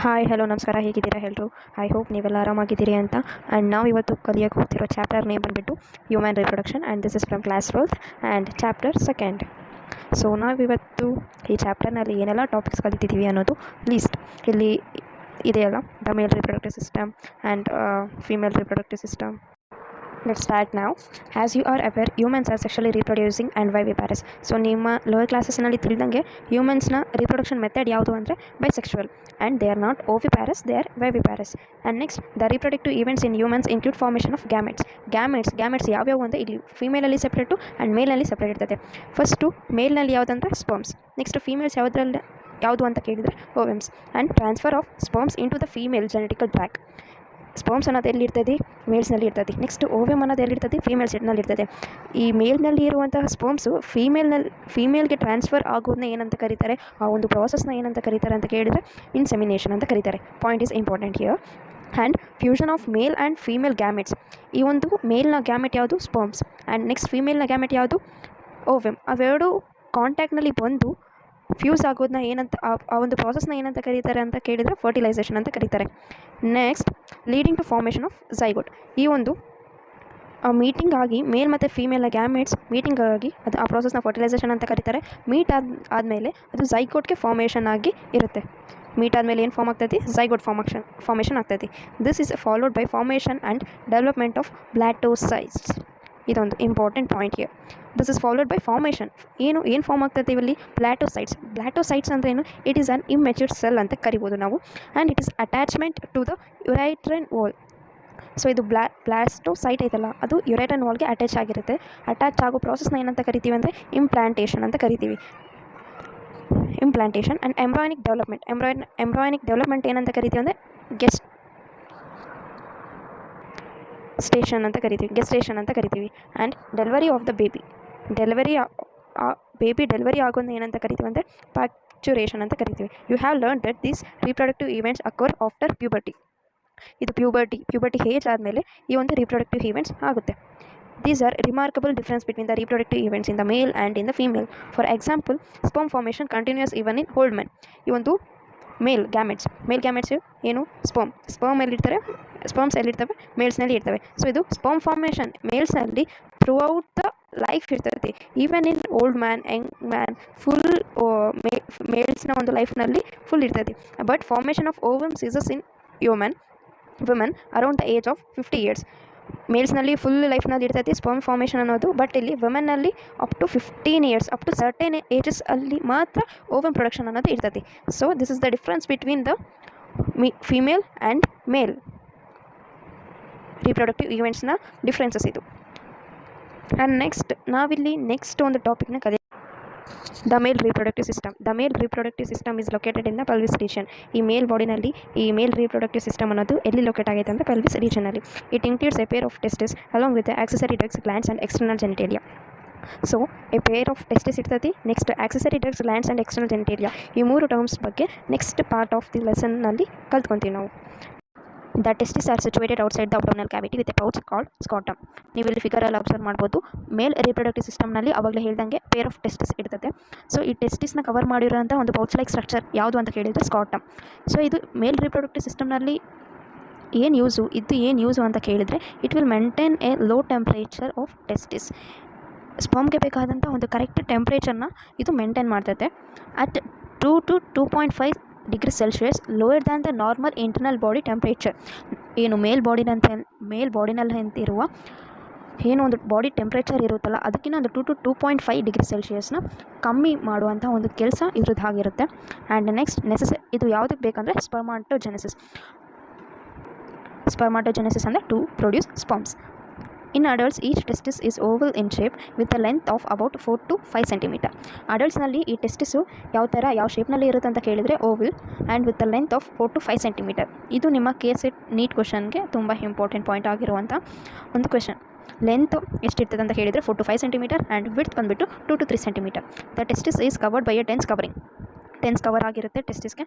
Hi hello ನಮಸ್ಕಾರ, ಹೇಗಿದ್ದೀರಾ ಎಲ್ಲರೂ? ಐ ಹೋಪ್ ನೀವೆಲ್ಲ ಆರಾಮಾಗಿದ್ದೀರಿ ಅಂತ. ಆ್ಯಂಡ್ ನಾವು ಇವತ್ತು ಕಲಿಯೋಕ್ಕೆ ಹೋಗ್ತಿರೋ ಚಾಪ್ಟರ್ ನೇಮ್ ಬಂದುಬಿಟ್ಟು human reproduction and this is from class 12th and chapter 2nd. So ನಾವಿವತ್ತು ಈ ಚಾಪ್ಟರ್ನಲ್ಲಿ ಏನೆಲ್ಲ ಟಾಪಿಕ್ಸ್ ಕಲಿತಿದ್ದೀವಿ ಅನ್ನೋದು ಲೀಸ್ಟ್ ಇಲ್ಲಿ ಇದೆಯಲ್ಲ, the male reproductive system and female reproductive system. Let's start now. As you are aware, humans are sexually reproducing and viviparous. So ನಿಮ್ಮ lower ಕ್ಲಾಸಸ್ನಲ್ಲಿ ತಿಳಿದಂಗೆ ಹ್ಯೂಮನ್ಸ್ನ ರಿಪ್ರೊಡಕ್ಷನ್ ಮೆಥಡ್ ಯಾವುದು ಅಂದರೆ bisexual, and they are not oviparous, they are viviparous. And next the reproductive events in humans include formation of gametes ಯಾವ್ಯಾವು ಅಂದರೆ ಇಲ್ಲಿ ಫೀಮೇಲಲ್ಲಿ ಸಪ್ರೇಟು ಆ್ಯಂಡ್ ಮೇಲ್ನಲ್ಲಿ ಸಪ್ರೇಟ್ ಇರ್ತದೆ. ಫಸ್ಟು ಮೇಲ್ನಲ್ಲಿ ಯಾವುದಂದ್ರೆ ಸ್ಪರ್ಮ್ಸ್, ನೆಕ್ಸ್ಟ್ ಫೀಮೇಲ್ಸ್ ಯಾವುದು ಅಂತ ಕೇಳಿದರೆ ovums, and transfer of sperms into the female genetical tract. Sperms ಅನ್ನೋದು ಎಲ್ಲಿರ್ತದೆ? ಮೇಲ್ಸ್ನಲ್ಲಿ ಇರ್ತದೆ. ನೆಕ್ಸ್ಟ್ ಓವೆಮ್ ಅನ್ನೋದು ಎಲ್ಲಿರ್ತದೆ? ಫೀಮೇಲ್ ಸೆಟ್ನಲ್ಲಿ ಇರ್ತದೆ. ಈ ಮೇಲ್ನಲ್ಲಿ ಇರುವಂತಹ ಸ್ಪರ್ಮ್ಸು ಫೀಮೇಲ್ಗೆ ಟ್ರಾನ್ಸ್ಫರ್ ಆಗೋದನ್ನ ಏನಂತ ಕರೀತಾರೆ? ಆ ಒಂದು ಪ್ರಾಸೆಸ್ನ ಏನಂತ ಕರೀತಾರೆ ಅಂತ ಕೇಳಿದರೆ ಇನ್ಸೆಮಿನೇಷನ್ ಅಂತ ಕರೀತಾರೆ. Point is important here. And fusion of male and female gametes. ಈ ಒಂದು ಮೇಲ್ನ ಗ್ಯಾಮೆಟ್ ಯಾವುದು? ಸ್ಪರ್ಮ್ಸ್. ಆ್ಯಂಡ್ ನೆಕ್ಸ್ಟ್ ಫೀಮೇಲ್ನ ಗ್ಯಾಮೆಟ್ ಯಾವುದು? ಓವೆಮ್. ಅವೆರಡು ಕಾಂಟ್ಯಾಕ್ಟ್ನಲ್ಲಿ ಬಂದು ಫ್ಯೂಸ್ ಆಗೋದನ್ನ ಏನಂತ ಆ ಒಂದು ಪ್ರಾಸೆಸ್ನ ಏನಂತ ಕರೀತಾರೆ ಅಂತ ಕೇಳಿದರೆ ಫರ್ಟಿಲೈಸೇಷನ್ ಅಂತ ಕರೀತಾರೆ. Next leading to formation of zygote. ಈ ಒಂದು ಮೀಟಿಂಗ್ ಆಗಿ ಮೇಲ್ ಮತ್ತು ಫೀಮೇಲ್ನ ಗ್ಯಾಮೆಟ್ಸ್ ಮೀಟಿಂಗ್ ಆಗಿ ಅದು ಆ ಪ್ರಾಸೆಸ್ನ ಫರ್ಟಿಲೈಸೇಷನ್ ಅಂತ ಕರೀತಾರೆ. ಮೀಟ್ ಆದಮೇಲೆ ಅದು ಝೈಗೋಟ್ಗೆ ಫಾರ್ಮೇಷನ್ ಆಗಿ ಇರುತ್ತೆ. ಮೀಟ್ ಆದಮೇಲೆ ಏನು ಫಾರ್ಮ್ ಆಗ್ತೈತಿ? ಝೈಗೋಟ್ ಫಾರ್ಮೇಷನ್ ಆಗ್ತೈತಿ. This is followed by formation and development of blastocytes. ಇದೊಂದು important point here. This is followed by formation. ಏನು ಫಾರ್ಮ್ ಆಗ್ತೈತೆ ಇಲ್ಲಿ? ಬ್ಲಾಟೋಸೈಟ್ಸ್ ಅಂದ್ರೆ ಏನು? It is an immatured cell ಅಂತ ಕರಿಬೋದು ನಾವು. And it is attachment to the uterine wall. So ಇದು ಬ್ಲಾಸ್ಟೋಸೈಟ್ ಐತಲ್ಲ, ಅದು ಯುರೈಟ್ರೈನ್ ವಾಲ್ಗೆ ಅಟ್ಯಾಚ್ ಆಗಿರುತ್ತೆ. ಅಟ್ಯಾಚ್ ಆಗೋ ಪ್ರಾಸೆಸ್ನ ಏನಂತ ಕರಿತೀವಿ ಅಂದರೆ ಇಂಪ್ಲಾಂಟೇಷನ್ ಅಂತ ಕರಿತೀವಿ. ಇಂಪ್ಲಾಂಟೇಷನ್ ಆ್ಯಂಡ್ ಎಂಬ್ರಾಯನಿಕ್ ಡೆವಲಪ್ಮೆಂಟ್ ಏನಂತ ಕರಿತೀವಿ ಅಂದರೆ ಗೆಸ್ಟೇಷನ್ ಅಂತ ಕರಿತೀವಿ. And delivery of the baby delivery ಆಗೋದನ್ನ ಏನಂತ ಕರಿತೀವಿ ಅಂದರೆ ಪಾಕ್ಚುರೇಷನ್ ಅಂತ ಕರಿತೀವಿ. You have learn that these reproductive events occur after puberty. ಇದು ಪ್ಯೂಬರ್ಟಿ ಏಜ್ ಆದಮೇಲೆ ಈ ಒಂದು ರಿಪ್ರೊಡಕ್ಟಿವ್ ಈವೆಂಟ್ಸ್ ಆಗುತ್ತೆ. These are remarkable difference between the reproductive events in the male and in the female. For example, sperm formation continues even in old men. ಈ ಒಂದು ಮೇಲ್ gametes ಏನು? Sperms ಎಲ್ಲಿರ್ತವೆ? ಮೇಲ್ಸ್ನಲ್ಲಿ ಇರ್ತವೆ. So ಇದು sperm formation ಮೇಲ್ಸ್ನಲ್ಲಿ throughout the life ಇರ್ತದೆ. Even in old man, young man, full ಮೇಲ್ಸ್ನ ಒಂದು ಲೈಫ್ನಲ್ಲಿ ಫುಲ್ ಇರ್ತದೆ. But formation of ovum ceases in women around the age of 50 years. ಮೇಲ್ಸ್ನಲ್ಲಿ ಫುಲ್ ಲೈಫ್ನಲ್ಲಿ ಇರ್ತೈತಿ ಸ್ಪರ್ಮ್ ಫಾರ್ಮೇಷನ್ ಅನ್ನೋದು. ಬಟ್ ಇಲ್ಲಿ ವುಮೆನ್ನಲ್ಲಿ up to 15 years, up to certain ages ಅಲ್ಲಿ ಮಾತ್ರ ಓವಮ್ ಪ್ರೊಡಕ್ಷನ್ ಅನ್ನೋದು ಇರ್ತೈತಿ. So this is the difference between the female and male reproductive ಈವೆಂಟ್ಸ್ನ ಡಿಫ್ರೆನ್ಸಸ್ ಇದು. ಆ್ಯಂಡ್ ನಾವಿಲ್ಲಿ ನೆಕ್ಸ್ಟ್ ಒಂದು ಟಾಪಿಕ್ನ ಕಲಿಯೋಣ. The male reproductive system is located in the pelvis region. ಈ ಮೇಲ್ ರಿಪ್ರೊಡಕ್ಟಿವ್ ಸಿಸ್ಟಮ್ ಅನ್ನೋದು ಎಲ್ಲಿ ಲೊಕೇಟ್ ಆಗೈತೆ ಅಂದರೆ ಪೆಲ್ವಿಸ್ ರೀಜನಲ್ಲಿ. It includes a pair of testis along with accessory ducts, glands and external genitalia. So a pair of testis ಇರ್ತೈತಿ. Next accessory ducts, glands and external genitalia. ಈ 3 terms ಬಗ್ಗೆ next part of the ಲೆಸನ್ನಲ್ಲಿ ಕಲ್ತ್ಕೊತೀವಿ ನಾವು. The testis are situated outside the abdominal cavity with a pouch called scrotum. ನೀವು ಇಲ್ಲಿ ಫಿಗರಲ್ಲಿ observe ಮಾಡ್ಬೋದು. ಮೇಲ್ reproductive ಸಿಸ್ಟಮ್ನಲ್ಲಿ ಅವಾಗಲೇ ಹೇಳ್ದಂಗೆ ಪೇರ್ ಆಫ್ ಟೆಸ್ಟಿಸ್ ಇರ್ತದೆ. ಸೊ ಈ ಟೆಸ್ಟಿಸ್ನ ಕವರ್ ಮಾಡಿರೋಂಥ ಒಂದು ಪೌಚ್ ಲೈಕ್ ಸ್ಟ್ರಕ್ಚರ್ ಯಾವುದು ಅಂತ ಕೇಳಿದರೆ ಸ್ಕಾಟಮ್. ಸೊ ಇದು ಮೇಲ್ ರಿಪ್ರೊಡಕ್ಟಿವ್ ಸಿಸ್ಟಮ್ನಲ್ಲಿ ಏನು ಯೂಸು ಅಂತ ಕೇಳಿದರೆ it will maintain a low temperature of testis. ಸ್ಪರ್ಮ್ಗೆ ಬೇಕಾದಂಥ ಒಂದು ಕರೆಕ್ಟ್ ಟೆಂಪ್ರೇಚರ್ನ ಇದು ಮೇಂಟೈನ್ ಮಾಡ್ತೈತೆ. At 2 to 2.5 degrees Celsius lower than the normal internal body temperature. ಏನು ಮೇಲ್ ಬಾಡಿನಲ್ಲಿ ಅಂತಿರುವ ಏನು ಒಂದು ಬಾಡಿ ಟೆಂಪ್ರೇಚರ್ ಇರುತ್ತಲ್ಲ, ಅದಕ್ಕಿಂತ ಒಂದು 2 to 2.5 degrees Celsiusನ ಕಮ್ಮಿ ಮಾಡುವಂಥ ಒಂದು ಕೆಲಸ ಇರೋದಾಗಿರುತ್ತೆ. ಆ್ಯಂಡ್ ನೆಕ್ಸ್ಟ್ ಇದು ಯಾವುದಕ್ಕೆ ಬೇಕಂದರೆ ಸ್ಪರ್ಮಾಟೋಜೆನೆಸಿಸ್ ಅಂದರೆ to produce sperms. In adults, each testis is oval in shape with a length of about 4 to 5 cm. ಅಡಲ್ಟ್ಸ್ನಲ್ಲಿ ಈ ಟೆಸ್ಟಿಸು ಯಾವ ಶೇಪ್ನಲ್ಲಿ ಇರುತ್ತೆ ಅಂತ ಕೇಳಿದರೆ Oval and with a length of 4 to 5 cm. ಇದು ನಿಮ್ಮ KSET ನೀಟ್ ಕ್ವಶನ್ಗೆ ತುಂಬ ಇಂಪಾರ್ಟೆಂಟ್ ಪಾಯಿಂಟ್ ಆಗಿರುವಂಥ ಒಂದು ಕ್ವೆಶನ್. ಲೆಂತ್ ಎಷ್ಟಿರ್ತದೆ ಅಂತ ಹೇಳಿದರೆ 4 to 5 cm ಆ್ಯಂಡ್ ವಿಡ್ತ್ ಬಂದುಬಿಟ್ಟು 2 to 3 cm. The testis is covered by a dense cover ಆಗಿರುತ್ತೆ ಟೆಸ್ಟಿಸ್ಗೆ.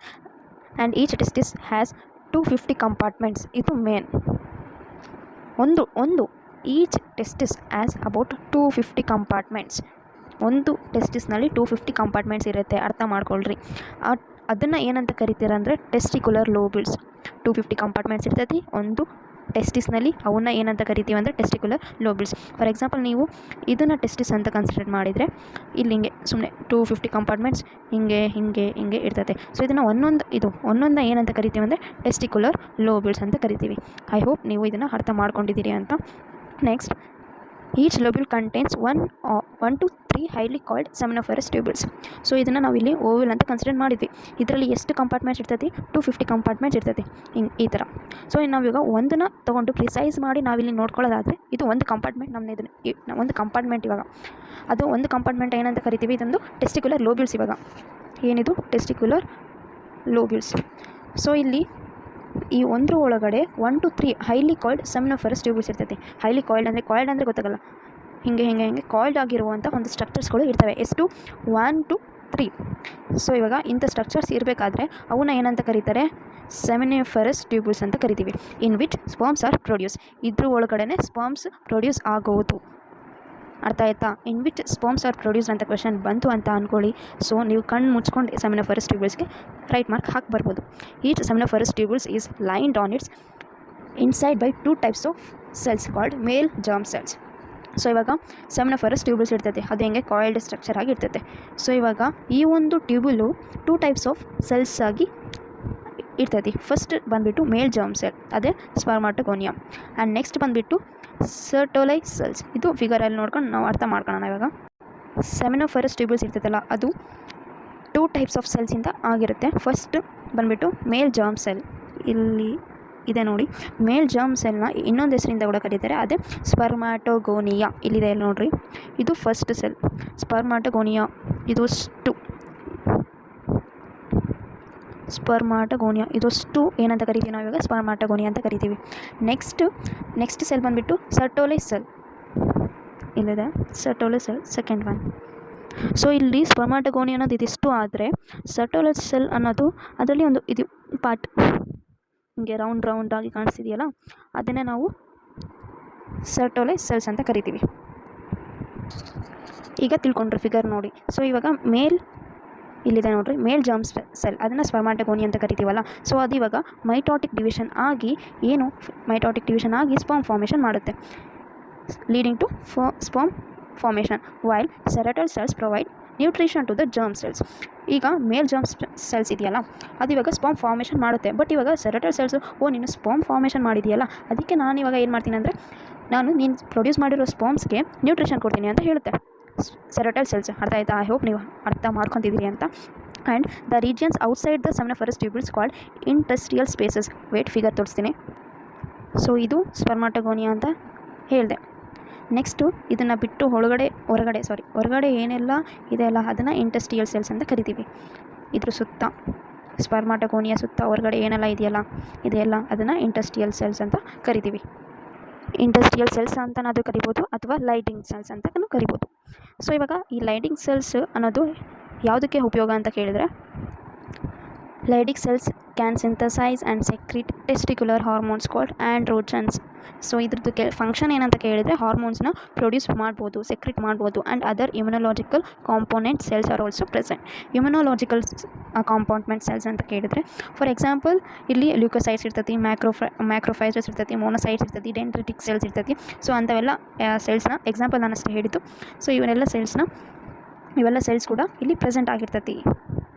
And each testis has 250 compartments. ಇದು ಮೇನ್ ಒಂದು each testis as about 250 compartments. ಒಂದು ಟೆಸ್ಟಿಸ್ನಲ್ಲಿ 250 ಕಂಪಾರ್ಟ್ಮೆಂಟ್ಸ್ ಇರುತ್ತೆ, ಅರ್ಥ ಮಾಡ್ಕೊಳ್ರಿ. ಅದನ್ನು ಏನಂತ ಕರಿತೀರ ಅಂದರೆ ಟೆಸ್ಟಿಕ್ಯುಲರ್ ಲೋಬ್ಯೂಲ್ಸ್. 250 ಕಂಪಾರ್ಟ್ಮೆಂಟ್ಸ್ ಇರ್ತೈತಿ ಒಂದು ಟೆಸ್ಟಿಸ್ನಲ್ಲಿ. ಅವನ್ನ ಏನಂತ ಕರಿತೀವಿ ಅಂದರೆ ಟೆಸ್ಟಿಕ್ಯುಲರ್ ಲೋಬ್ಯೂಲ್ಸ್. ಫಾರ್ ಎಕ್ಸಾಂಪಲ್ ನೀವು ಇದನ್ನು ಟೆಸ್ಟಿಸ್ ಅಂತ ಕನ್ಸಿಡರ್ ಮಾಡಿದರೆ ಇಲ್ಲಿ ಹಿಂಗೆ ಸುಮ್ಮನೆ 250 ಕಂಪಾರ್ಟ್ಮೆಂಟ್ಸ್ ಹಿಂಗೆ ಇರ್ತೈತೆ. ಸೊ ಇದನ್ನು ಒಂದೊಂದು ಏನಂತ ಕರಿತೀವಿ ಅಂದರೆ ಟೆಸ್ಟಿಕ್ಯುಲರ್ ಲೋಬ್ಯೂಲ್ಸ್ ಅಂತ ಕರಿತೀವಿ. ಐ ಹೋಪ್ ನೀವು ಇದನ್ನು ಅರ್ಥ ಮಾಡ್ಕೊಂಡಿದ್ದೀರಿ ಅಂತ. Next, each lobule contains 1 to 3 highly called seminiferous tubules. So ಇದನ್ನು ನಾವು ಇಲ್ಲಿ ಓವಲ್ ಅಂತ ಕನ್ಸಿಡರ್ ಮಾಡಿದ್ವಿ. ಇದರಲ್ಲಿ ಎಷ್ಟು ಕಂಪಾರ್ಟ್ಮೆಂಟ್ಸ್ ಇರ್ತೈತಿ? 250 ಕಂಪಾರ್ಟ್ಮೆಂಟ್ಸ್ ಇರ್ತೈತಿ ಈ ಥರ. ಸೊ ನಾವು ಇವಾಗ ಒಂದನ್ನು ತೊಗೊಂಡು ಪ್ರಿಸೈಸ್ ಮಾಡಿ ನಾವಿಲ್ಲಿ ನೋಡ್ಕೊಳ್ಳೋದಾದರೆ ಇದು ಒಂದು ಕಂಪಾರ್ಟ್ಮೆಂಟ್. ಒಂದು ಕಂಪಾರ್ಟ್ಮೆಂಟ್ ಇವಾಗ ಅದು ಒಂದು ಕಂಪಾರ್ಟ್ಮೆಂಟ್ ಏನಂತ ಕರಿತೀವಿ? ಇದೊಂದು ಟೆಸ್ಟಿಕ್ಯುಲರ್ ಲೋಬ್ಯೂಲ್ಸ್. ಇವಾಗ ಏನಿದು ಟೆಸ್ಟಿಕ್ಯುಲರ್ ಲೋಬ್ಯೂಲ್ಸ್. ಸೊ ಇಲ್ಲಿ ಈ ಒಂದ್ರ ಒಳಗಡೆ 1 to 3 highly called seminiferous tubules ಇರ್ತೈತಿ. ಹೈಲಿ ಕಾಯ್ಲ್ಡ್ ಅಂದರೆ ಗೊತ್ತಾಗಲ್ಲ, ಹಿಂಗೆ ಕಾಯ್ಲ್ಡ್ ಆಗಿರುವಂಥ ಒಂದು ಸ್ಟ್ರಕ್ಚರ್ಸ್ಗಳು ಇರ್ತವೆ. ಎಷ್ಟು? 1 to 3. ಸೊ ಇವಾಗ ಇಂಥ ಸ್ಟ್ರಕ್ಚರ್ಸ್ ಇರಬೇಕಾದ್ರೆ ಅವನ್ನ ಏನಂತ ಕರೀತಾರೆ? ಸೆಮಿನಿಫರಸ್ ಟ್ಯೂಬ್ಯೂಲ್ಸ್ ಅಂತ ಕರಿತೀವಿ. In which sperms are produce. ಇದ್ರ ಒಳಗಡೆ ಸ್ಪರ್ಮ್ಸ್ ಪ್ರೊಡ್ಯೂಸ್ ಆಗೋದು. ಅರ್ಥ ಆಯ್ತಾ? In which sperms are produce ಅಂತ ಕ್ವೆಶನ್ ಬಂತು ಅಂತ ಅಂದ್ಕೊಳ್ಳಿ. ಸೊ ನೀವು ಕಣ್ಣು ಮುಚ್ಕೊಂಡು ಸೆಮಿನಿಫರಸ್ ಟ್ಯೂಬ್ಯೂಲ್ಸ್ಗೆ ರೈಟ್ ಮಾರ್ಕ್ ಹಾಕಿ ಬರ್ಬೋದು. Each seminiferous tubules is lined on its inside by 2 types of cells called male germ cells. So ಇವಾಗ ಸೆಮಿನಿಫರಸ್ ಟ್ಯೂಬ್ಯೂಲ್ಸ್ ಇರ್ತೈತೆ, ಅದು ಹೆಂಗೆ ಕಾಯಿಲ್ಡ್ ಸ್ಟ್ರಕ್ಚರ್ ಆಗಿ ಇರ್ತೈತೆ. ಸೊ ಇವಾಗ ಈ ಒಂದು ಟ್ಯೂಬ್ಯೂಲು 2 types ಆಫ್ ಸೆಲ್ಸ್ ಆಗಿ ಇರ್ತೈತಿ. ಫಸ್ಟ್ ಬಂದುಬಿಟ್ಟು ಮೇಲ್ ಜರ್ಮ್ ಸೆಲ್, ಅದೇ ಸ್ಪರ್ಮಾಟೋಗೋನಿಯಾ. ಆ್ಯಂಡ್ ನೆಕ್ಸ್ಟ್ ಬಂದುಬಿಟ್ಟು ಸರ್ಟೋಲೈ ಸೆಲ್ಸ್. ಇದು ಫಿಗರಲ್ಲಿ ನೋಡ್ಕೊಂಡು ನಾವು ಅರ್ಥ ಮಾಡ್ಕೊಳ್ಳೋಣ. ಇವಾಗ ಸೆಮಿನಿಫರಸ್ ಟ್ಯೂಬ್ಯೂಲ್ಸ್ ಇರ್ತೈತಲ್ಲ ಅದು 2 types ಆಫ್ ಸೆಲ್ಸಿಂದ ಆಗಿರುತ್ತೆ. ಫಸ್ಟ್ ಬಂದುಬಿಟ್ಟು ಮೇಲ್ ಜರ್ಮ್ ಸೆಲ್, ಇಲ್ಲಿ ಇದೆ ನೋಡಿ. ಮೇಲ್ ಜರ್ಮ್ ಸೆಲ್ನ ಇನ್ನೊಂದು ಹೆಸರಿಂದ ಕೂಡ ಕರೀತಾರೆ, ಅದೇ ಸ್ಪರ್ಮಾಟೋಗೋನಿಯಾ. ಇಲ್ಲಿದೆ ಇಲ್ಲಿ ನೋಡಿರಿ, ಇದು ಫಸ್ಟ್ ಸೆಲ್ ಸ್ಪರ್ಮಾಟೋಗೋನಿಯಾ. ಇದಷ್ಟು ಸ್ಪರ್ಮಾಟೋಗೋನಿಯಾ, ಇದಷ್ಟು ಏನಂತ ಕರಿತೀವಿ ನಾವು? ಇವಾಗ ಸ್ಪರ್ಮಾಟೋಗೋನಿಯಾ ಅಂತ ಕರಿತೀವಿ. ನೆಕ್ಸ್ಟ್ ಸೆಲ್ ಬಂದುಬಿಟ್ಟು ಸರ್ಟೋಲೈ ಸೆಲ್. ಇಲ್ಲಿದೆ ಸರ್ಟೋಲೈ ಸೆಲ್, ಸೆಕೆಂಡ್ ಒನ್. ಸೊ ಇಲ್ಲಿ ಸ್ಪರ್ಮಾಟೋಗೋನಿಯಾ ಅನ್ನೋದು ಇದಿಷ್ಟು ಆದರೆ ಸರ್ಟೋಲೈ ಸೆಲ್ ಅನ್ನೋದು ಅದರಲ್ಲಿ ಒಂದು ಇದು ಪಾರ್ಟ್ ಹಿಂಗೆ ರೌಂಡ್ ಆಗಿ ಕಾಣಿಸ್ತಿದೆಯಲ್ಲ, ಅದನ್ನೇ ನಾವು ಸರ್ಟೋಲೈ ಸೆಲ್ಸ್ ಅಂತ ಕರಿತೀವಿ. ಈಗ ತಿಳ್ಕೊಂಡ್ರೆ ಫಿಗರ್ ನೋಡಿ. ಸೊ ಇವಾಗ ಇಲ್ಲಿದೆ ನೋಡಿರಿ, ಮೇಲ್ ಜರ್ಮ್ ಸೆಲ್, ಅದನ್ನು ಸ್ಪರ್ಮಾಟೋಗೋನಿಯಾ ಅಂತ ಕರಿತೀವಲ್ಲ. ಸೊ ಅದು ಇವಾಗ ಮೈಟೋಟಿಕ್ ಡಿವಿಷನ್ ಆಗಿ ಸ್ಪರ್ಮ್ ಫಾರ್ಮೇಷನ್ ಮಾಡುತ್ತೆ, leading to sperm formation. While Sertoli cells provide nutrition to the germ cells. ಈಗ ಮೇಲ್ ಜರ್ಮ್ ಸೆಲ್ಸ್ ಇದೆಯಲ್ಲ ಅದು ಇವಾಗ ಸ್ಪರ್ಮ್ ಫಾರ್ಮೇಷನ್ ಮಾಡುತ್ತೆ. ಬಟ್ ಇವಾಗ ಸೆರೆಟಲ್ ಸೆಲ್ಸು ನೀನು ಸ್ಪರ್ಮ್ ಫಾರ್ಮೇಷನ್ ಮಾಡಿದೆಯಲ್ಲ, ಅದಕ್ಕೆ ನಾನು ಇವಾಗ ಏನು ಮಾಡ್ತೀನಿ ಅಂದರೆ ನೀನು ಪ್ರೊಡ್ಯೂಸ್ ಮಾಡಿರೋ ಸ್ಪರ್ಮ್ಸ್ಗೆ ನ್ಯೂಟ್ರಿಷನ್ ಕೊಡ್ತೀನಿ ಅಂತ ಹೇಳುತ್ತೆ ಸೆರೆಟಲ್ ಸೆಲ್ಸ್. ಅರ್ಥ ಆಯ್ತಾ? ಐ ಹೋಪ್ ನೀವು ಅರ್ಥ ಮಾಡ್ಕೊತಿದ್ದೀರಿ ಅಂತ. And the regions outside the seminiferous tubules called interstitial spaces. Wait, figure ತೋರಿಸ್ತೀನಿ. ಸೊ ಇದು ಸ್ಪರ್ಮಾಟೋಗೋನಿಯಾ ಅಂತ ಹೇಳಿದೆ. ನೆಕ್ಸ್ಟು ಇದನ್ನು ಬಿಟ್ಟು ಹೊರಗಡೆ ಏನೆಲ್ಲ ಇದೆಯಲ್ಲ ಅದನ್ನು ಇಂಟೆಸ್ಟಿಯಲ್ ಸೆಲ್ಸ್ ಅಂತ ಕರಿತೀವಿ. ಇದ್ರ ಸುತ್ತ ಸ್ಪರ್ಮಾಟೋಗೋನಿಯಾ ಸುತ್ತ ಹೊರಗಡೆ ಏನೆಲ್ಲ ಇದೆಯಲ್ಲ ಅದನ್ನು ಇಂಟೆಸ್ಟಿಯಲ್ ಸೆಲ್ಸ್ ಅಂತ ಕರಿತೀವಿ. ಇಂಟೆಸ್ಟಿಯಲ್ ಸೆಲ್ಸ್ ಅಂತನಾದರೂ ಕರಿಬೋದು ಅಥವಾ ಲೈಟಿಂಗ್ ಸೆಲ್ಸ್ ಅಂತಲೂ ಕರಿಬೋದು. ಸೊ ಇವಾಗ ಈ ಲೈಟಿಂಗ್ ಸೆಲ್ಸ್ ಅನ್ನೋದು ಯಾವುದಕ್ಕೆ ಉಪಯೋಗ ಅಂತ ಕೇಳಿದರೆ, Leydig cells can synthesise and secrete testicular hormones called androgens. So ಇದ್ರದ್ದು ಫಂಕ್ಷನ್ ಏನಂತ ಕೇಳಿದರೆ ಹಾರ್ಮೋನ್ಸ್ನ ಪ್ರೊಡ್ಯೂಸ್ ಮಾಡ್ಬೋದು, ಸೆಕ್ರೀಟ್ ಮಾಡ್ಬೋದು. And other immunological component cells are also present. Immunological component cells ಅಂತ ಕೇಳಿದರೆ ಫಾರ್ ಎಕ್ಸಾಂಪಲ್ ಇಲ್ಲಿ ಲ್ಯೂಕೋಸೈಟ್ಸ್ ಇರ್ತೈತಿ, ಮ್ಯಾಕ್ರೋಫೈಜಸ್ ಇರ್ತೈತಿ, ಮೋನೋಸೈಟ್ಸ್ ಇರ್ತೈತಿ, ಡೆಂಡ್ರಿಟಿಕ್ ಸೆಲ್ಸ್ ಇರ್ತೈತಿ. ಸೊ ಅಂಥವೆಲ್ಲ ಸೆಲ್ಸ್ನ ಎಕ್ಸಾಂಪಲ್ ನಾನು ಅಷ್ಟೇ ಹೇಳಿದ್ದು. ಸೊ ಇವೆಲ್ಲ ಸೆಲ್ಸ್ ಕೂಡ ಇಲ್ಲಿ ಪ್ರೆಸೆಂಟ್ ಆಗಿರ್ತೈತಿ.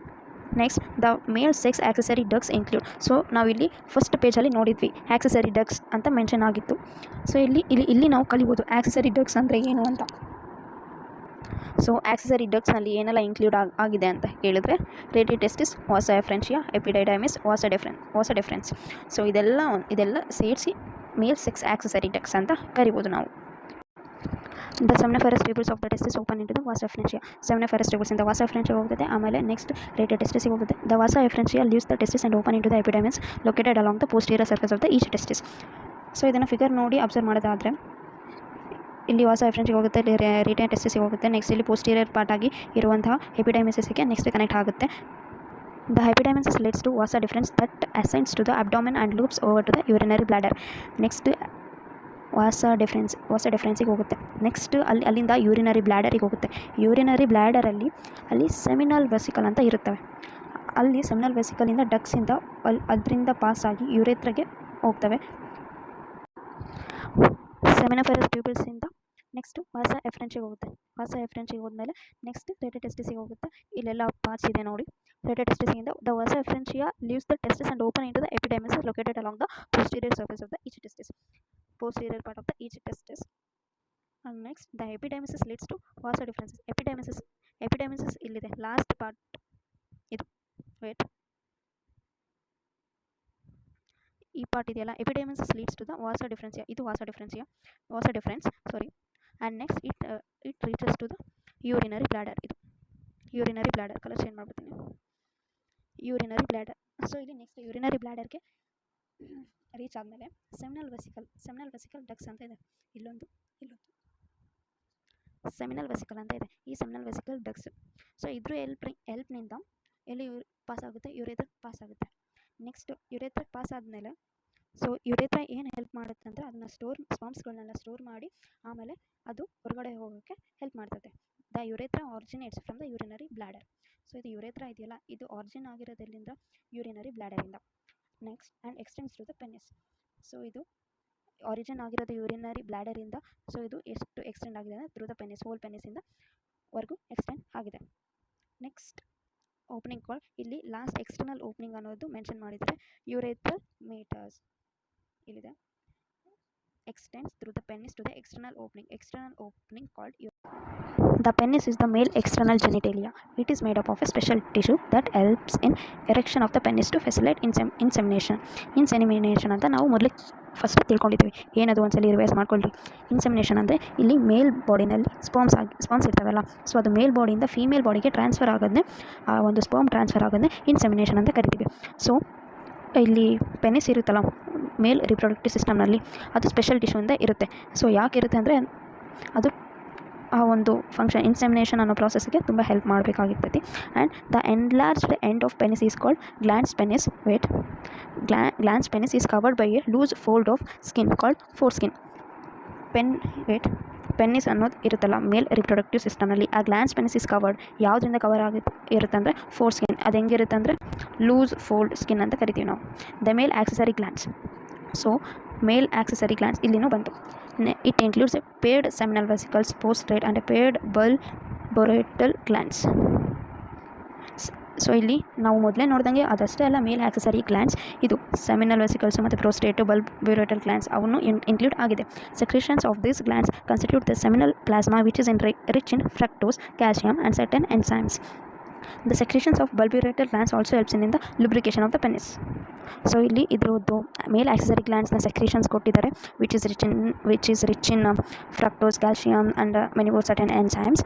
Next, the male sex accessory ducts include. So ನಾವಿಲ್ಲಿ ಫಸ್ಟ್ ಪೇಜಲ್ಲಿ ನೋಡಿದ್ವಿ ಆಕ್ಸೆಸರಿ ಡಕ್ಸ್ ಅಂತ ಮೆನ್ಷನ್ ಆಗಿತ್ತು. ಸೊ ಇಲ್ಲಿ ನಾವು ಕಲಿಬೋದು ಆಕ್ಸೆಸರಿ ಡಕ್ಸ್ ಅಂದರೆ ಏನು ಅಂತ. ಸೊ ಆಕ್ಸೆಸರಿ ಡಕ್ಸ್ನಲ್ಲಿ ಏನೆಲ್ಲ ಇನ್ಕ್ಲೂಡ್ ಆಗಿದೆ ಅಂತ ಹೇಳಿದರೆ ರೇಟಿ ಟೆಸ್ಟಿಸ್, ವಾಸ ಎಫ್ರೆನ್ಷಿಯಾ, ಎಪಿಡೈಡೈಮಿಸ್, ವಾಸ ಡೆಫರೆನ್ಸ್. ಸೊ ಇದೆಲ್ಲ ಸೇರಿಸಿ ಮೇಲ್ ಸೆಕ್ಸ್ ಆಕ್ಸೆಸರಿ ಡಕ್ಸ್ ಅಂತ ಕರಿಬೋದು ನಾವು. The seminiferous tubules of the testis open into the vasa efferentia. Seminiferous tubules ಇಂದ ವಾಸ ಎಫ್ರೆನ್ಷಿಯಾ ಹೋಗುತ್ತೆ. ಆಮೇಲೆ ನೆಕ್ಸ್ಟ್ ರೇಟೆಡ್ ಟೆಸ್ಟಿಸ್ಗೆ ಹೋಗುತ್ತೆ. The vasa efferentia leaves the testis and open into the epididymis located along the posterior surface of the each testis. So ಇದನ್ನು figure ನೋಡಿ observe ಮಾಡೋದಾದರೆ ಇಲ್ಲಿ ವಾಸ ಎಫ್ರೆನ್ಷಿಯಾ ಹೋಗುತ್ತೆ, ಇಲ್ಲಿ ರಿಟೈನ್ ಟೆಸ್ಟಿಸ್ಗೆ ಹೋಗುತ್ತೆ. ನೆಕ್ಸ್ಟ್ ಇಲ್ಲಿ ಪೋಸ್ಟೀರಿಯರ್ ಪಾರ್ಟ್ ಆಗಿ ಇರುವಂತಹ ಎಪಿಡೈಮಿಸಸ್ಗೆ ನೆಕ್ಸ್ಟ್ ಕನೆಕ್ಟ್ ಆಗುತ್ತೆ. The epididymis leads to vasa deferens that ascends to the abdomen and loops over to the urinary bladder. Next ವಾಸ ಡೆಫರೆನ್ಸಿಗೆ ಹೋಗುತ್ತೆ. ನೆಕ್ಸ್ಟ್ ಅಲ್ಲಿಂದ ಯೂರಿನರಿ ಬ್ಲ್ಯಾಡರಿಗೆ ಹೋಗುತ್ತೆ. ಯೂರಿನರಿ ಬ್ಲ್ಯಾಡರಲ್ಲಿ ಅಲ್ಲಿ ಸೆಮಿನಲ್ ವೆಸಿಕಲ್ ಅಂತ ಇರುತ್ತವೆ. ಅಲ್ಲಿ ಸೆಮಿನಲ್ ವೆಸಿಕಲಿಂದ ಡಕ್ಸಿಂದ ಅದರಿಂದ ಪಾಸಾಗಿ ಯುರೇತ್ರಾಗೆ ಹೋಗ್ತವೆ. ಸೆಮಿನಿಫೆರಸ್ ಟ್ಯೂಬಲ್ಸಿಂದ ನೆಕ್ಸ್ಟು ವಾಸ ಎಫ್ರೆನ್ಸಿಗೆ ಹೋಗುತ್ತೆ. ವಾಸ ಎಫ್ರೆನ್ಸಿಗೆ ಹೋದ್ಮೇಲೆ ನೆಕ್ಸ್ಟ್ ರೆಟೆಟೆಸ್ಟಿಸಿಗೆ ಹೋಗುತ್ತೆ. ಇಲ್ಲೆಲ್ಲ ಪಾರ್ಟ್ಸ್ ಇದೆ ನೋಡಿ. ರೆಟೆಟೆಸ್ಟಿಸಿಂದ the vasa efferentia leaves the testis and open into the epididymis located along the posterior surface of the each testis. Posterior part of the each testis. And next the epidermis leads to vasodifferences. Epidermis ಇಲ್ಲಿದೆ last part ಇದು. Wait, ಈ part ಇದೆಯಲ್ಲ, epididymis leads to the vasa deferentia. ಇದು vas deferens sorry. And next it reaches to the urinary bladder. ಇದು urinary bladder. Colour change ಮಾಡ್ಬಿಡ್ತೀನಿ. Urinary bladder. So ಇಲ್ಲಿ next urinary ಬ್ಲಾಡರ್ಗೆ reach ಆದಮೇಲೆ ಸೆಮಿನಲ್ ವೆಸಿಕಲ್ ಡಕ್ಸ್ ಅಂತ ಇದೆ. ಇಲ್ಲೊಂದು ಸೆಮಿನಲ್ ವೆಸಿಕಲ್ ಅಂತ ಇದೆ. ಈ ಸೆಮಿನಲ್ ವೆಸಿಕಲ್ ಡಕ್ಸ್. ಸೊ ಇದ್ರ ಹೆಲ್ಪ್ನಿಂದ ಎಲ್ಲಿ ಪಾಸ್ ಆಗುತ್ತೆ? ಯುರೇತ್ರ ಪಾಸ್ ಆಗುತ್ತೆ. ನೆಕ್ಸ್ಟ್ ಯುರೇತ್ರ ಪಾಸ್ ಆದಮೇಲೆ ಸೊ ಯುರೇತ್ರ ಏನು ಹೆಲ್ಪ್ ಮಾಡುತ್ತೆ ಅಂದರೆ ಅದನ್ನು ಸ್ಪರ್ಮ್ಸ್ಗಳನ್ನೆಲ್ಲ ಸ್ಟೋರ್ ಮಾಡಿ ಆಮೇಲೆ ಅದು ಹೊರಗಡೆ ಹೋಗೋಕ್ಕೆ ಹೆಲ್ಪ್ ಮಾಡ್ತದೆ. The urethra originates from the urinary bladder. So ಇದು ಯುರೇತ್ರ ಇದೆಯಲ್ಲ, ಇದು ಆರಿಜಿನ್ ಆಗಿರೋದ್ರಿಂದ ಯೂರಿನರಿ ಬ್ಲಾಡರಿಂದ. Next and extends to the penis. So ಇದು ಆರಿಜಿನ್ ಆಗಿರೋದು ಯೂರಿನರಿ ಬ್ಲಾಡರಿಂದ. ಸೊ ಇದು ಎಷ್ಟು ಎಕ್ಸ್ಟೆಂಡ್ ಆಗಿದೆ ಅಂದರೆ ಥ್ರೂ ದ ಪೆನಿಸ್, ಹೋಲ್ ಪೆನಿಸಿಂದ ವರೆಗೂ ಎಕ್ಸ್ಟೆಂಡ್ ಆಗಿದೆ. Next opening call. ಇಲ್ಲಿ ಲಾಸ್ಟ್ ಎಕ್ಸ್ಟರ್ನಲ್ ಓಪನಿಂಗ್ ಅನ್ನೋದು ಮೆನ್ಷನ್ ಮಾಡಿದರೆ ಯುರೇಥ್ರಲ್ ಮೀಟರ್ಸ್ ಇಲ್ಲಿದೆ. Extends through the penis to the external opening called The penis is the male external genitalia. It is made up of a special tissue that helps in erection of the penis to facilitate insemination. Insemination ಅಂತ ನಾವು ಮೊದಲು first ತಿಳ್ಕೊಂಡಿದ್ದೀವಿ. ಏನದು ಒಂದ್ಸಲ revise ಮಾಡ್ಕೊಳ್ರಿ. Insemination ಅಂದರೆ ಇಲ್ಲಿ ಮೇಲ್ ಬಾಡಿನಲ್ಲಿ sperms ಇರ್ತಾವಲ್ಲ, so ಅದು ಮೇಲ್ ಬಾಡಿಯಿಂದ ಫೀಮೇಲ್ ಬಾಡಿಗೆ ಟ್ರಾನ್ಸ್ಫರ್ ಆಗೋದನ್ನೇ, ಆ ಒಂದು ಸ್ಪರ್ಮ್ ಟ್ರಾನ್ಸ್ಫರ್ ಆಗೋದನ್ನೇ ಇನ್ಸೆಮಿನೇಷನ್ ಅಂತ ಕರಿತೀವಿ. ಸೊ ಇಲ್ಲಿ ಪೆನಿಸ್ ಇರುತ್ತಲ್ಲ ಮೇಲ್ ರಿಪ್ರೊಡಕ್ಟಿವ್ ಸಿಸ್ಟಮ್ನಲ್ಲಿ, ಅದು ಸ್ಪೆಷಲ್ ಟಿಶ್ಯೂಯಿಂದ ಇರುತ್ತೆ. ಸೊ ಯಾಕೆ ಇರುತ್ತೆ ಅಂದರೆ ಅದು ಆ ಒಂದು ಫಂಕ್ಷನ್ ಇನ್ಸೆಮಿನೇಷನ್ ಅನ್ನೋ ಪ್ರಾಸೆಸ್ಗೆ ತುಂಬ ಹೆಲ್ಪ್ ಮಾಡಬೇಕಾಗಿರ್ತೈತಿ. And the enlarged end of penis is called glans penis. Glans penis is covered by a loose fold of skin called foreskin. Penis ಅನ್ನೋದು ಇರುತ್ತಲ್ಲ ಮೇಲ್ ರಿಪ್ರೊಡಕ್ಟಿವ್ ಸಿಸ್ಟಮ್ನಲ್ಲಿ, ಆ ಗ್ಲ್ಯಾನ್ಸ್ ಪೆನಿಸ್ ಈಸ್ ಕವರ್ಡ್ ಯಾವುದರಿಂದ cover ಇರುತ್ತೆ ಅಂದರೆ four skin. ಅದು ಹೆಂಗಿರುತ್ತೆ ಅಂದರೆ ಲೂಸ್ ಫೋಲ್ಡ್ ಸ್ಕಿನ್ ಅಂತ ಕರಿತೀವಿ ನಾವು. The male accessory glands. So male accessory glands ಇಲ್ಲಿನೂ ಬಂತು. It includes a paired seminal vesicles, postrate and a paired bulboretal glands. So ಇಲ್ಲಿ ನಾವು ಮೊದಲೇ ನೋಡ್ದಂಗೆ ಅದಷ್ಟೇ ಅಲ್ಲ, ಮೇಲ್ ಆಕ್ಸೆಸರಿ ಗ್ಲ್ಯಾಂಡ್ಸ್ ಇದು ಸೆಮಿನಲ್ ವೆಸಿಕಲ್ಸ್ ಮತ್ತು ಪ್ರೋಸ್ಟೇಟ್ ಬಲ್ಬ್ಯುರೇಟಲ್ ಗ್ಲ್ಯಾಂಡ್ಸ್ ಅವನ್ನು ಇನ್ಕ್ಲೂಡ್ ಆಗಿದೆ. Secretions of these glands constitute the seminal plasma which is rich in fructose, calcium and certain enzymes. The secretions of bulboretal glands also helps in the lubrication of the penis. So ಇಲ್ಲಿ ಇದ್ರದ್ದು male accessory ಗ್ಲ್ಯಾಂಡ್ಸ್ನ secretions ಕೊಟ್ಟಿದ್ದಾರೆ, which is rich in fructose, calcium and many more certain enzymes.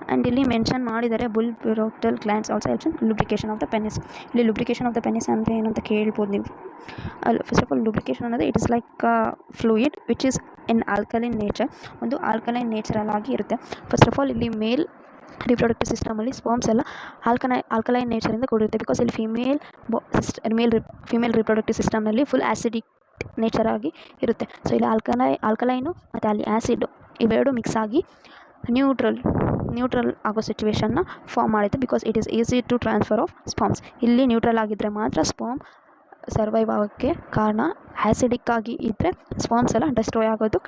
And ಇಲ್ಲಿ mention ಮಾಡಿದ್ದಾರೆ bulbourethral glands also helps in lubrication of the penis. ಇಲ್ಲಿ lubrication of the penis ಅಂದರೆ ಏನು ಅಂತ ಕೇಳ್ಬೋದು ನೀವು. ಫಸ್ಟ್ ಆಫ್ ಆಲ್ ಲುಬ್ರಿಕೇಷನ್ ಅನ್ನೋದು it is like fluid which is in alkaline nature. ಒಂದು ಆಲ್ಕಲೈನ್ ನೇಚರಲ್ಲಾಗಿ ಇರುತ್ತೆ. ಫಸ್ಟ್ ಆಫ್ ಆಲ್ ಇಲ್ಲಿ ಮೇಲ್ ರಿಪ್ರೊಡಕ್ಟಿವ್ ಸಿಸ್ಟಮಲ್ಲಿ ಸ್ಪರ್ಮ್ಸ್ ಎಲ್ಲ ಆಲ್ಕಲೈನ್ ನೇಚರಿಂದ ಕೂಡಿರುತ್ತೆ. ಬಿಕಾಸ್ ಇಲ್ಲಿ ಫಿಮೇಲ್ ರಿಪ್ರೊಡಕ್ಟಿವ್ ಸಿಸ್ಟಮ್ನಲ್ಲಿ ಫುಲ್ ಆ್ಯಸಿಡಿಕ್ ನೇಚರ್ ಆಗಿ ಇರುತ್ತೆ. ಸೊ ಇಲ್ಲಿ ಆಲ್ಕಲೈನು ಮತ್ತು ಅಲ್ಲಿ ಆ್ಯಸಿಡ್ ಇವೆರಡು ಮಿಕ್ಸ್ ಆಗಿ ನ್ಯೂಟ್ರಲ್ ಆಗೋ ಸಿಚುವೇಶನ್ನ ಫಾರ್ಮ್ ಮಾಡುತ್ತೆ. Because it is easy to transfer of sperms. ಇಲ್ಲಿ ನ್ಯೂಟ್ರಲ್ ಆಗಿದ್ದರೆ ಮಾತ್ರ ಸ್ಪರ್ಮ್ ಸರ್ವೈವ್ ಆಗೋಕ್ಕೆ ಕಾರಣ. ಆ್ಯಸಿಡಿಕ್ ಆಗಿ ಇದ್ದರೆ ಸ್ಪರ್ಮ್ಸ್ ಎಲ್ಲ ಡೆಸ್ಟ್ರಾಯ್ ಆಗೋದು